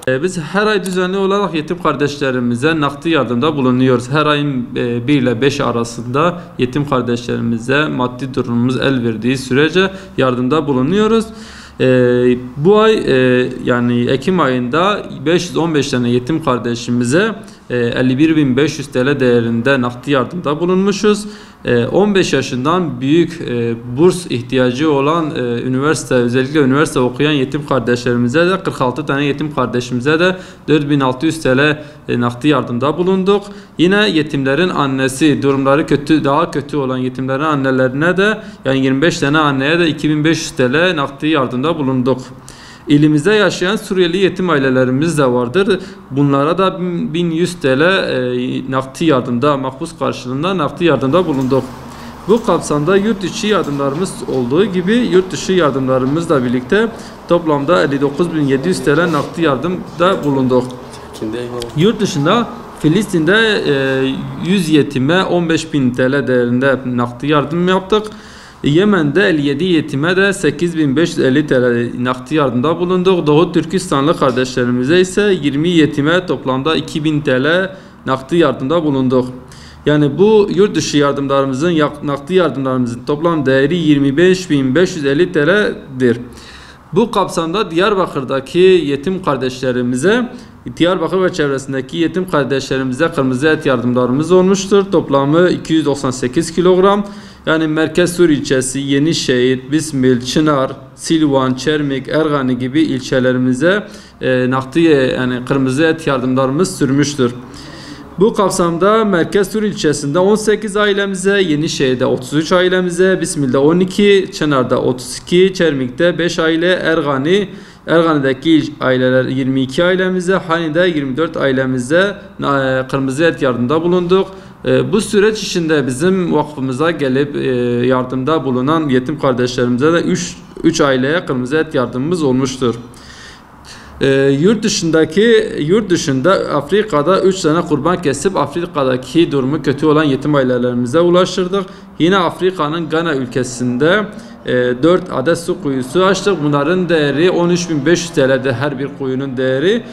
Biz her ay düzenli olarak yetim kardeşlerimize nakdi yardımda bulunuyoruz. Her ayın 1 ile 5 arasında yetim kardeşlerimize maddi durumumuz el verdiği sürece yardımda bulunuyoruz. Bu ay yani Ekim ayında 515 tane yetim kardeşimize 51.500 TL değerinde nakdi yardımda bulunmuşuz. 15 yaşından büyük burs ihtiyacı olan özellikle üniversite okuyan yetim kardeşlerimize de 46 tane yetim kardeşimize de 4.600 TL nakdi yardımda bulunduk. Yine yetimlerin annesi, durumları daha kötü olan yetimlerin annelerine de yani 25 tane anneye de 2.500 TL nakdi yardımda bulunduk. İlimizde yaşayan Suriyeli yetim ailelerimiz de vardır. Bunlara da 1100 TL nakdi yardımda, makbuz karşılığında nakdi yardımda bulunduk. Bu kapsamda yurt içi yardımlarımız olduğu gibi yurt dışı yardımlarımızla birlikte toplamda 59.700 TL nakdi yardımda bulunduk. Yurt dışında Filistin'de 100 yetime 15.000 TL değerinde nakdi yardım yaptık. Yemen'de 57 yetime de 8.550 TL nakdi yardımda bulunduk. Doğu Türkistanlı kardeşlerimize ise 20 yetime toplamda 2.000 TL nakdi yardımda bulunduk. Yani bu yurt dışı yardımlarımızın, nakdi yardımlarımızın toplam değeri 25.550 TL'dir. Bu kapsamda Diyarbakır'daki yetim kardeşlerimize, Diyarbakır ve çevresindeki yetim kardeşlerimize kırmızı et yardımlarımız olmuştur. Toplamı 298 kilogram. Yani Merkez Sur ilçesi, Yenişehir, Bismil, Çınar, Silvan, Çermik, Ergani gibi ilçelerimize nakdi yani kırmızı et yardımlarımız sürmüştür. Bu kapsamda Merkez Sur ilçesinde 18 ailemize, Yenişehir'de 33 ailemize, Bismil'de 12, Çınar'da 32, Çermik'te 5 aile, Ergani'deki aileler 22 ailemize, Hani'de 24 ailemize kırmızı et yardımda bulunduk. Bu süreç içinde bizim vakfımıza gelip yardımda bulunan yetim kardeşlerimize de 3 aileye kırmızı et yardımımız olmuştur. Yurt dışında Afrika'da 3 tane kurban kesip Afrika'daki durumu kötü olan yetim ailelerimize ulaştırdık. Yine Afrika'nın Gana ülkesinde 4 adet su kuyusu açtık. Bunların değeri 13.500 TL'de her bir kuyunun değeri.